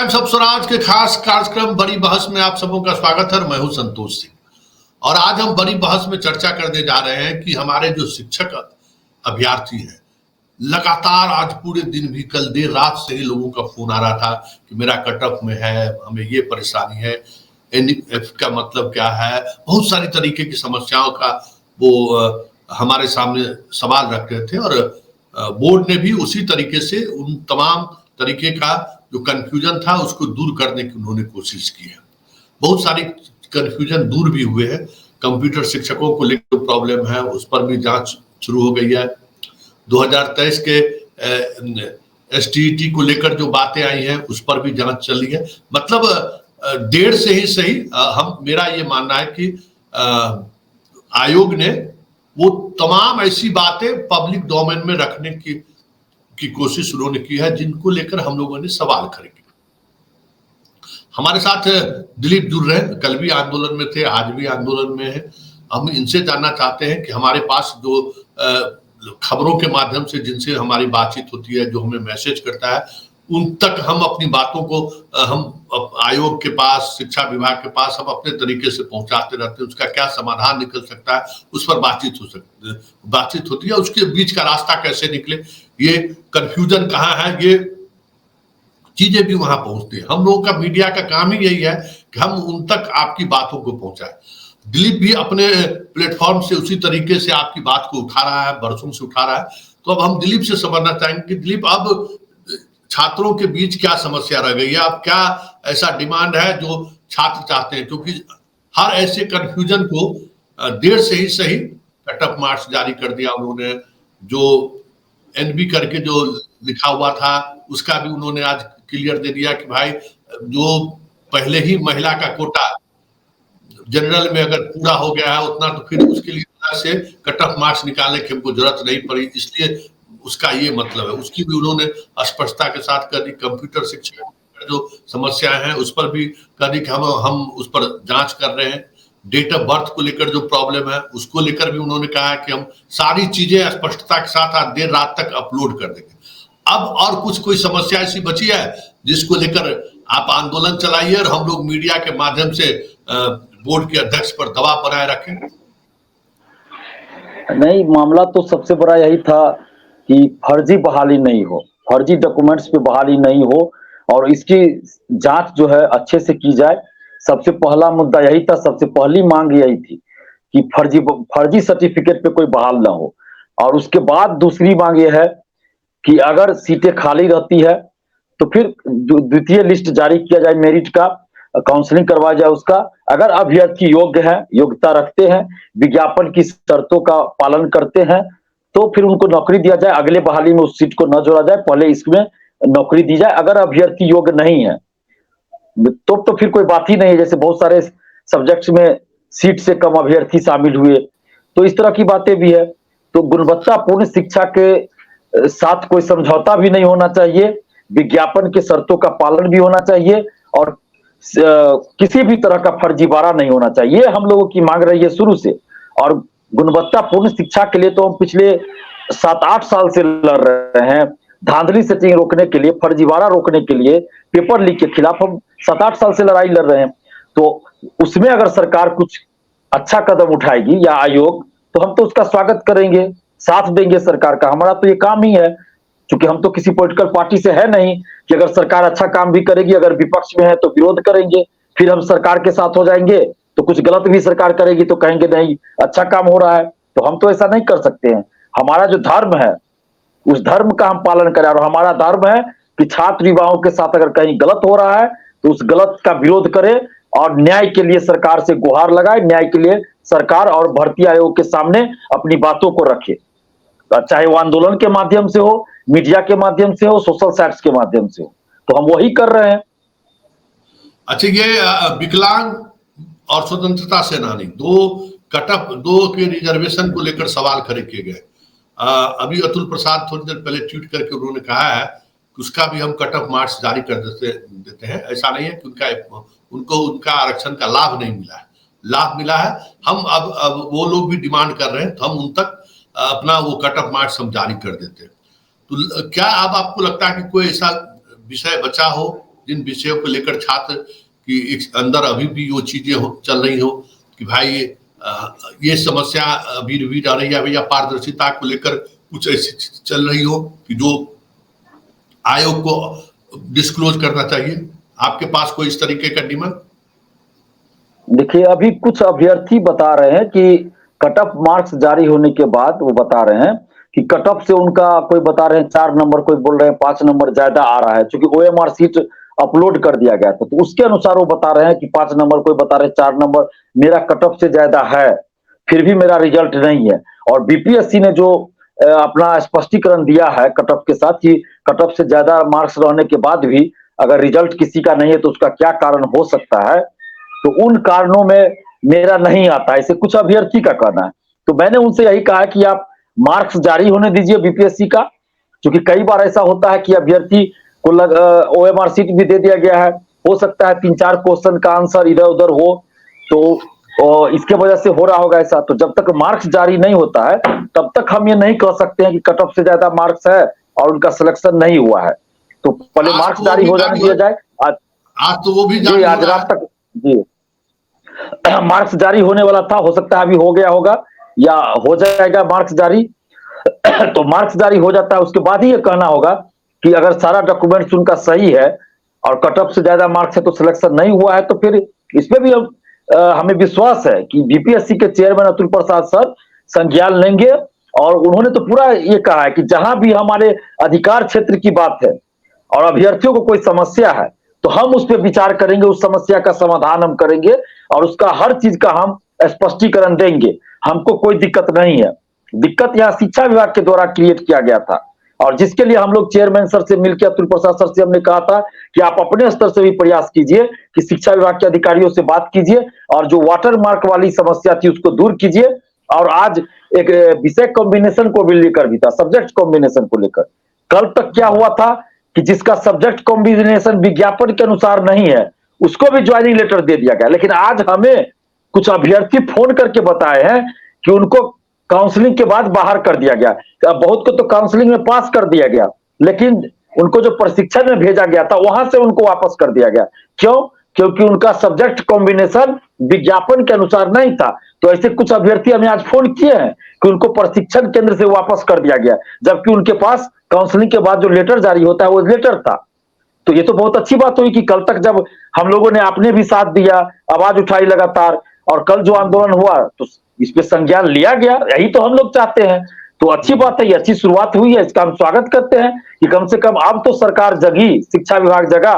Times of Swaraj के खास कार्यक्रम बड़ी बहस में आप सबों का स्वागत है। मैं हूं संतोष सिंह और आज हम बड़ी बहस में चर्चा करने जा रहे हैं कि हमारे जो शिक्षक अभ्यर्थी हैं, लगातार आज पूरे दिन भी, कल देर रात से ही लोगों का फोन आ रहा था कि मेरा कट ऑफ में है, हमें ये परेशानी है, एनईएफ का मतलब क्या है, बहुत सारी तरीके की समस्याओं का वो हमारे सामने सवाल रख रहे थे और बोर्ड ने भी उसी तरीके से उन तमाम तरीके का जो कंफ्यूजन था उसको दूर करने की उन्होंने कोशिश की है। बहुत सारी कंफ्यूजन दूर भी हुए हैं। कंप्यूटर शिक्षकों को लेकर जो प्रॉब्लम है उस पर भी जांच शुरू हो गई है। 2023 के एसटीईटी को लेकर जो बातें आई हैं उस पर भी जांच चल रही है। मतलब देर से ही सही, मेरा ये मानना है कि आयोग ने वो तमाम ऐसी बातें पब्लिक डोमेन में रखने की कोशिश उन्होंने की है जिनको लेकर हम लोगों ने सवाल खड़े किए। हमारे साथ दिलीप जुड़ रहे हैं, कल भी आंदोलन में थे, आज भी आंदोलन में है। हम इनसे जानना चाहते हैं कि हमारे पास जो खबरों के माध्यम से जिनसे हमारी बातचीत होती है, जो हमें मैसेज करता है, उन तक हम अपनी बातों को हम आयोग के पास, शिक्षा विभाग के पास हम अपने तरीके से पहुंचाते रहते हैं। उसका क्या समाधान निकल सकता है उस पर बातचीत होती है। उसके बीच का रास्ता कैसे निकले, ये कंफ्यूजन कहाँ है, ये चीजें भी वहां पहुंचती है। हम लोगों का, मीडिया का काम ही यही है कि हम उन तक आपकी बातों को पहुंचाएं। दिलीप भी अपने प्लेटफॉर्म से उसी तरीके से आपकी बात को उठा रहा है, बरसों से उठा रहा है। तो अब हम दिलीप से समझना चाहेंगे कि दिलीप, अब छात्रों के बीच क्या समस्या रह गई है, अब क्या ऐसा डिमांड है जो छात्र चाहते हैं, क्योंकि हर ऐसे कंफ्यूजन को देर से ही सही कट ऑफ मार्क्स जारी कर दिया उन्होंने। जो एनबी करके जो लिखा हुआ था उसका भी उन्होंने आज क्लियर दे दिया कि भाई जो पहले ही महिला का कोटा जनरल में अगर पूरा हो गया है उतना, तो फिर उसके लिए से कट ऑफ मार्क्स निकालने की हमको जरूरत नहीं पड़ी, इसलिए उसका ये मतलब है। उसकी भी उन्होंने स्पष्टता के साथ कर दी। कंप्यूटर शिक्षा जो समस्याएं हैं उस पर भी कर दी कि हम उस पर जांच कर रहे हैं। डेट ऑफ बर्थ को लेकर जो प्रॉब्लम है उसको लेकर भी उन्होंने कहा कि हम सारी चीजें स्पष्टता के साथ आज देर रात तक अपलोड कर देंगे। अब और कोई समस्या ऐसी बची है जिसको लेकर आप आंदोलन चलाइए और हम लोग मीडिया के माध्यम से बोर्ड के अध्यक्ष पर दबाव बनाए रखें? नहीं, मामला तो सबसे बड़ा यही था कि फर्जी बहाली नहीं हो, फर्जी डॉक्यूमेंट्स पे बहाली नहीं हो और इसकी जांच जो है अच्छे से की जाए। सबसे पहला मुद्दा यही था, सबसे पहली मांग यही थी कि फर्जी सर्टिफिकेट पे कोई बहाल ना हो। और उसके बाद दूसरी मांग यह है कि अगर सीटें खाली रहती है तो फिर द्वितीय लिस्ट जारी किया जाए, मेरिट का काउंसलिंग करवाया जाए उसका। अगर अभ्यर्थी योग्य है, योग्यता रखते हैं, विज्ञापन की शर्तों का पालन करते हैं, तो फिर उनको नौकरी दिया जाए। अगले बहाली में उस सीट को न जोड़ा जाए, पहले इसमें नौकरी दी जाए। अगर अभ्यर्थी योग्य नहीं है तो फिर कोई बात ही नहीं है। जैसे बहुत सारे सब्जेक्ट्स में सीट से कम अभ्यर्थी शामिल हुए, तो इस तरह की बातें भी है। तो गुणवत्तापूर्ण शिक्षा के साथ कोई समझौता भी नहीं होना चाहिए, विज्ञापन के शर्तों का पालन भी होना चाहिए और किसी भी तरह का फर्जीवाड़ा नहीं होना चाहिए। हम लोगों की मांग रही है शुरू से। और गुणवत्तापूर्ण शिक्षा के लिए तो हम पिछले 7-8 साल से लड़ रहे हैं। धांधली सेटिंग रोकने के लिए, फर्जीवाड़ा रोकने के लिए, पेपर लीक के खिलाफ हम 7-8 साल से लड़ाई लड़ रहे हैं। तो उसमें अगर सरकार कुछ अच्छा कदम उठाएगी या आयोग, तो हम तो उसका स्वागत करेंगे, साथ देंगे सरकार का। हमारा तो ये काम ही है, क्योंकि हम तो किसी पॉलिटिकल पार्टी से है नहीं कि अगर सरकार अच्छा काम भी करेगी, अगर विपक्ष में है तो विरोध करेंगे, फिर हम सरकार के साथ हो जाएंगे। तो कुछ गलत भी सरकार करेगी तो कहेंगे नहीं अच्छा काम हो रहा है। तो हम तो ऐसा नहीं कर सकते हैं। हमारा जो धर्म है उस धर्म का हम पालन करें और हमारा धर्म है कि छात्र युवाओं के साथ अगर कहीं गलत हो रहा है तो उस गलत का विरोध करें और न्याय के लिए सरकार से गुहार लगाए, न्याय के लिए सरकार और भर्ती आयोग के सामने अपनी बातों को रखे, चाहे वो आंदोलन के माध्यम से हो, मीडिया के माध्यम से हो, सोशल साइट्स के माध्यम से हो। तो हम वही कर रहे हैं। अच्छा, ये विकलांग और स्वतंत्रता सेनानी दो के रिजर्वेशन को लेकर सवाल खड़े किए गए। अभी अतुल प्रसाद थोड़ी देर पहले ट्वीट करके उन्होंने कहा है कि उसका भी हम कट ऑफ मार्क्स जारी कर देते हैं। ऐसा नहीं है कि उनको उनका आरक्षण का लाभ नहीं मिला है, लाभ मिला है। हम अब वो लोग भी डिमांड कर रहे हैं तो हम उन तक अपना वो कट ऑफ मार्क्स हम जारी कर देते हैं। तो क्या अब आपको लगता है कि कोई ऐसा विषय बचा हो जिन विषयों को लेकर छात्र की अंदर अभी भी वो चीजें चल रही हो कि भाई ये समस्या अभी भी आ रही है भैया, पारदर्शिता को लेकर कुछ ऐसी चल रही हो कि जो आयोग को डिस्क्लोज करना चाहिए, आपके पास कोई इस तरीके का डिमांड? देखिए, अभी कुछ अभ्यर्थी बता रहे हैं कि कट ऑफ मार्क्स जारी होने के बाद वो बता रहे हैं कि कट ऑफ से उनका कोई बता रहे हैं 4 नंबर, कोई बोल रहे हैं 5 नंबर ज्यादा आ रहा है, क्योंकि ओएमआर सीट अपलोड कर दिया गया था। तो उसके अनुसार वो बता रहे हैं कि 5 नंबर, कोई बता रहे हैं 4 नंबर मेरा कट ऑफ से ज्यादा है, फिर भी मेरा रिजल्ट नहीं है। और बीपीएससी ने जो अपना स्पष्टीकरण दिया है कट ऑफ के साथ कि कट ऑफ से ज्यादा मार्क्स रहने के बाद भी अगर रिजल्ट किसी का नहीं है तो उसका क्या कारण हो सकता है, तो उन कारणों में मेरा नहीं आता, ऐसे कुछ अभ्यर्थी का कहना है। तो मैंने उनसे यही कहा कि आप मार्क्स जारी होने दीजिए बीपीएससी का, क्योंकि कई बार ऐसा होता है कि अभ्यर्थी को ओएमआर सीट भी दे दिया गया है, हो सकता है 3-4 क्वेश्चन का आंसर इधर उधर हो, तो इसके वजह से हो रहा होगा ऐसा। तो जब तक मार्क्स जारी नहीं होता है तब तक हम ये नहीं कह सकते हैं कि कट ऑफ से ज्यादा मार्क्स है और उनका सिलेक्शन नहीं हुआ है। तो पहले मार्क्स जारी हो जाने दिया जाए। आज तो वो भी जी, आज रात तक जी मार्क्स जारी होने वाला था, हो सकता है अभी हो गया होगा या हो जाएगा मार्क्स जारी। तो मार्क्स जारी हो जाता है, उसके बाद ही ये कहना होगा कि अगर सारा डॉक्यूमेंट्स उनका सही है और कट ऑफ से ज्यादा मार्क्स है तो सिलेक्शन नहीं हुआ है, तो फिर इसमें भी हमें विश्वास है कि बीपीएससी के चेयरमैन अतुल प्रसाद सर संज्ञान लेंगे। और उन्होंने तो पूरा ये कहा है कि जहां भी हमारे अधिकार क्षेत्र की बात है और अभ्यर्थियों को कोई समस्या है तो हम उस पर विचार करेंगे, उस समस्या का समाधान हम करेंगे और उसका हर चीज का हम स्पष्टीकरण देंगे। हमको कोई दिक्कत नहीं है। दिक्कत यहाँ शिक्षा विभाग के द्वारा क्रिएट किया गया था और जिसके लिए हम लोग चेयरमैन सर से मिलकर अतुल प्रसाद सर से हमने कहा था कि आप अपने स्तर से भी प्रयास कीजिए कि शिक्षा विभाग के अधिकारियों से बात कीजिए और जो वाटर मार्क वाली समस्या थी उसको दूर कीजिए। और आज एक विषय कॉम्बिनेशन को भी लेकर भी था, सब्जेक्ट कॉम्बिनेशन को लेकर। कल तक क्या हुआ था कि जिसका सब्जेक्ट कॉम्बिनेशन विज्ञापन के अनुसार नहीं है उसको भी ज्वाइनिंग लेटर दे दिया गया। लेकिन आज हमें कुछ अभ्यर्थी फोन करके बताए हैं कि उनको काउंसलिंग के बाद बाहर कर दिया गया। बहुत को तो काउंसलिंग में पास कर दिया गया, लेकिन उनको जो प्रशिक्षण में भेजा गया था वहां से उनको वापस कर दिया गया। क्यों? क्योंकि उनका सब्जेक्ट कॉम्बिनेशन विज्ञापन के अनुसार नहीं था। तो ऐसे कुछ अभ्यर्थी हमें आज फोन किए हैं कि उनको प्रशिक्षण केंद्र से वापस कर दिया गया, जबकि उनके पास काउंसलिंग के बाद जो लेटर जारी होता है वो लेटर था। तो ये तो बहुत अच्छी बात हुई कि कल तक जब हम लोगों ने आपने भी साथ दिया, आवाज उठाई लगातार, और कल जो आंदोलन हुआ तो इस पे संज्ञान लिया गया। यही तो हम लोग चाहते हैं। तो अच्छी बात है, ये अच्छी शुरुआत हुई है, इसका हम स्वागत करते हैं कि कम से कम अब तो सरकार जगी, शिक्षा विभाग जगा।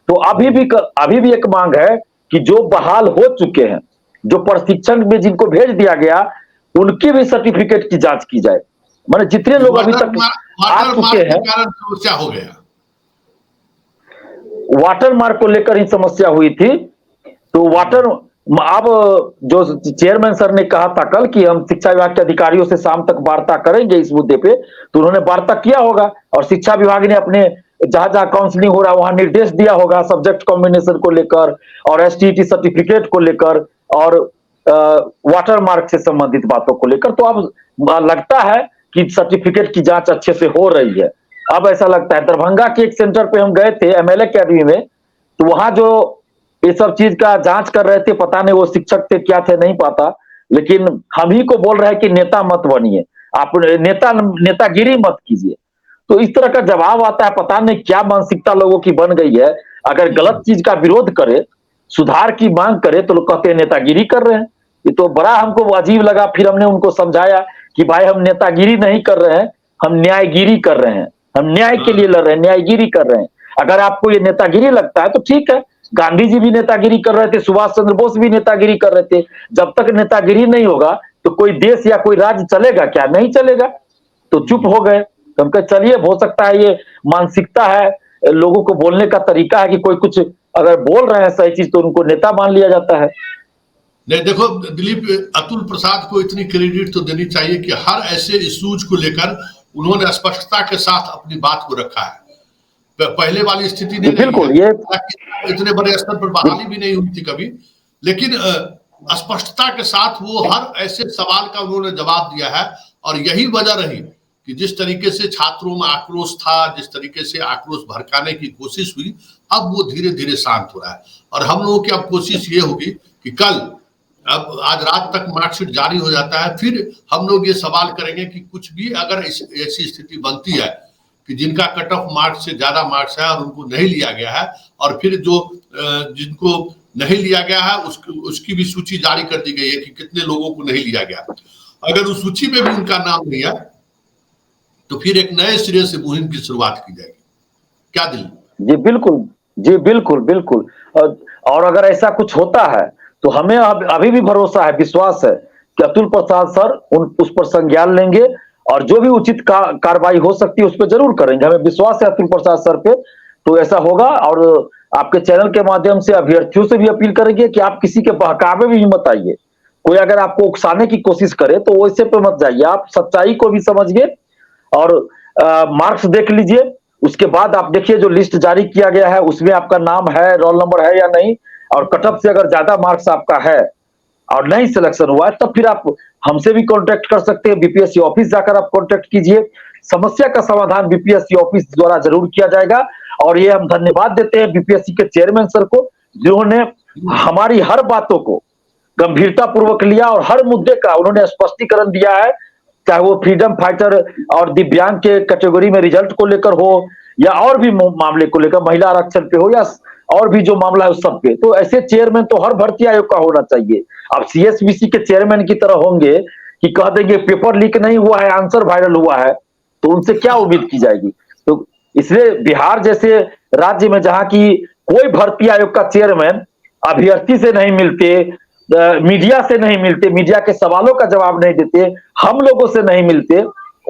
तो अभी भी एक मांग है कि जो बहाल हो चुके हैं, जो प्रशिक्षण में जिनको भेज दिया गया, उनकी भी सर्टिफिकेट की जांच की जाए। माने जितने लोग अभी तक आ चुके हैं, समस्या हो गया, वाटर मार्क को लेकर ही समस्या हुई थी। तो वाटर अब जो चेयरमैन सर ने कहा था कल कि हम शिक्षा विभाग के अधिकारियों से शाम तक वार्ता करेंगे इस मुद्दे पे, तो उन्होंने वार्ता किया होगा और शिक्षा विभाग ने अपने जहां जहां काउंसलिंग हो रहा है वहां निर्देश दिया होगा सब्जेक्ट कॉम्बिनेशन को लेकर और एसटीईटी सर्टिफिकेट को लेकर और वाटर मार्क से संबंधित बातों को लेकर। तो अब लगता है कि सर्टिफिकेट की जांच अच्छे से हो रही है। अब ऐसा लगता है, दरभंगा के एक सेंटर पे हम गए थे एमएलए अकेडमी में, तो वहां जो ये सब चीज का जांच कर रहे थे, पता नहीं वो शिक्षक थे क्या थे नहीं पता, लेकिन हम ही को बोल रहे हैं कि नेता मत बनिए, आप नेतागिरी मत कीजिए। तो इस तरह का जवाब आता है, पता नहीं क्या मानसिकता लोगों की बन गई है। अगर गलत चीज का विरोध करे, सुधार की मांग करे, तो लोग कहते हैं नेतागिरी कर रहे हैं। ये तो बड़ा हमको अजीब लगा। फिर हमने उनको समझाया कि भाई हम नेतागिरी नहीं कर रहे हैं, हम न्यायगिरी कर रहे हैं, हम न्याय के लिए लड़ रहे हैं, न्यायगिरी कर रहे हैं। अगर आपको ये नेतागिरी लगता है तो ठीक है, गांधी जी भी नेतागिरी कर रहे थे, सुभाष चंद्र बोस भी नेतागिरी कर रहे थे। जब तक नेतागिरी नहीं होगा तो कोई देश या कोई राज्य चलेगा क्या? नहीं चलेगा। तो चुप हो गए। तो हम कहे चलिए, हो सकता है ये मानसिकता है, लोगों को बोलने का तरीका है कि कोई कुछ अगर बोल रहे हैं सही चीज तो उनको नेता मान लिया जाता है। नहीं, देखो दिलीप, अतुल प्रसाद को इतनी क्रेडिट तो देनी चाहिए कि हर ऐसे इश्यूज को लेकर उन्होंने स्पष्टता के साथ अपनी बात को रखा है। पहले वाली स्थिति नहीं, बिल्कुल, ये इतने बड़े स्तर पर बहाली भी नहीं हुई थी कभी, लेकिन स्पष्टता के साथ वो हर ऐसे सवाल का उन्होंने जवाब दिया है। और यही वजह रही कि जिस तरीके से छात्रों में आक्रोश था, जिस तरीके से आक्रोश भड़काने की कोशिश हुई, अब वो धीरे धीरे शांत हो रहा है। और हम लोगों की अब कोशिश ये होगी कि कल, अब आज रात तक मार्कशीट जारी हो जाता है, फिर हम लोग ये सवाल करेंगे कि कुछ भी अगर ऐसी स्थिति बनती है कि जिनका कट ऑफ मार्क्स से ज्यादा मार्क्स है और उनको नहीं लिया गया है, और फिर जो जिनको नहीं लिया गया है उसकी भी सूची जारी कर दी गई है कि कितने लोगों को नहीं लिया गया। अगर उस सूची में भी उनका नाम नहीं है तो फिर एक नए सिरे से मुहिम की शुरुआत की जाएगी। क्या दिल? जी बिल्कुल, जी बिल्कुल बिल्कुल। और अगर ऐसा कुछ होता है तो हमें अभी भी भरोसा है, विश्वास है कि अतुल प्रसाद सर उस पर संज्ञान लेंगे और जो भी उचित कार्रवाई हो सकती है उस पर जरूर करेंगे। हमें विश्वास है अतुल प्रसाद सर पे, तो ऐसा होगा। और आपके चैनल के माध्यम से अभ्यर्थियों से भी अपील करेंगे कि आप किसी के बहकावे में भी मत आइए। कोई अगर आपको उकसाने की कोशिश करे तो वैसे पे मत जाइए, आप सच्चाई को भी समझिए और मार्क्स देख लीजिए। उसके बाद आप देखिए जो लिस्ट जारी किया गया है उसमें आपका नाम है, रोल नंबर है या नहीं, और कटअप से अगर ज्यादा मार्क्स आपका है और नहीं सिलेक्शन हुआ है तब फिर आप हमसे भी कांटेक्ट कर सकते हैं। बीपीएससी ऑफिस जाकर आप कांटेक्ट कीजिए, समस्या का समाधान बीपीएससी ऑफिस द्वारा जरूर किया जाएगा। और ये हम धन्यवाद देते हैं बीपीएससी के चेयरमैन सर को, जिन्होंने हमारी हर बातों को गंभीरता पूर्वक लिया और हर मुद्दे का उन्होंने स्पष्टीकरण दिया है, चाहे वो फ्रीडम फाइटर और दिव्यांग के कैटेगरी में रिजल्ट को लेकर हो या और भी मामले को लेकर, महिला आरक्षण पे हो या और भी जो मामला है उस सब पे। तो ऐसे चेयरमैन तो हर भर्ती आयोग का होना चाहिए। अब सीएसबीसी के चेयरमैन की तरह होंगे कि कह देंगे पेपर लीक नहीं हुआ है, आंसर वायरल हुआ है, तो उनसे क्या उम्मीद की जाएगी। तो इसलिए बिहार जैसे राज्य में जहां की कोई भर्ती आयोग का चेयरमैन अभ्यर्थी से नहीं मिलते, मीडिया से नहीं मिलते, मीडिया के सवालों का जवाब नहीं देते, हम लोगों से नहीं मिलते,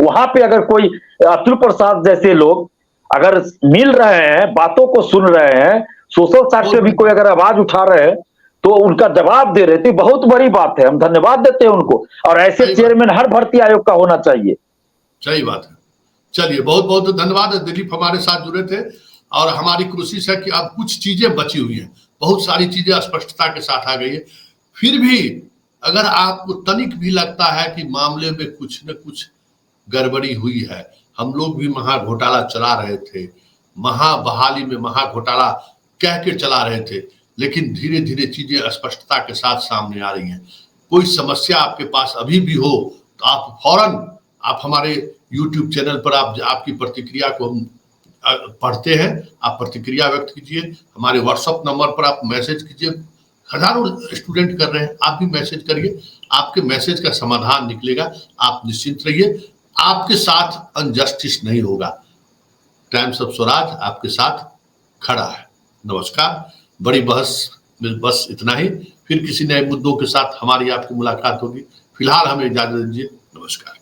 वहां पे अगर कोई अतुल प्रसाद जैसे लोग अगर मिल रहे हैं, बातों को सुन रहे हैं, सोशल साइट पे भी कोई अगर आवाज उठा रहे हैं तो उनका जवाब दे रहे थे, बहुत बड़ी बात है। हम धन्यवाद देते हैं उनको, और ऐसे चेयरमैन हर भर्ती आयोग का होना चाहिए। सही बात है। चलिए, बहुत बहुत धन्यवाद। दिलीप हमारे साथ जुड़े थे और हमारी कोशिश है कि अब कुछ चीजें बची हुई हैं, बहुत सारी चीजें स्पष्टता के साथ आ गई है। फिर भी अगर आपको तनिक भी लगता है कि मामले में कुछ न कुछ गड़बड़ी हुई है, हम लोग भी महा घोटाला चला रहे थे, महाबहाली में महा घोटाला कह के चला रहे थे, लेकिन धीरे धीरे चीजें स्पष्टता के साथ सामने आ रही हैं। कोई समस्या आपके पास अभी भी हो तो आप फौरन आप हमारे YouTube चैनल पर आपकी प्रतिक्रिया को हम पढ़ते हैं, आप प्रतिक्रिया व्यक्त कीजिए। हमारे व्हाट्सएप नंबर पर आप मैसेज कीजिए, हजारों स्टूडेंट कर रहे हैं, आप भी मैसेज करिए, आपके मैसेज का समाधान निकलेगा। आप निश्चिंत रहिए, आपके साथ अनजस्टिस नहीं होगा। टाइम्स ऑफ स्वराज आपके साथ खड़ा है। नमस्कार। बड़ी बहस में बस इतना ही, फिर किसी नए मुद्दों के साथ हमारी आपकी मुलाकात होगी। फिलहाल हमें इजाजत दीजिए। नमस्कार।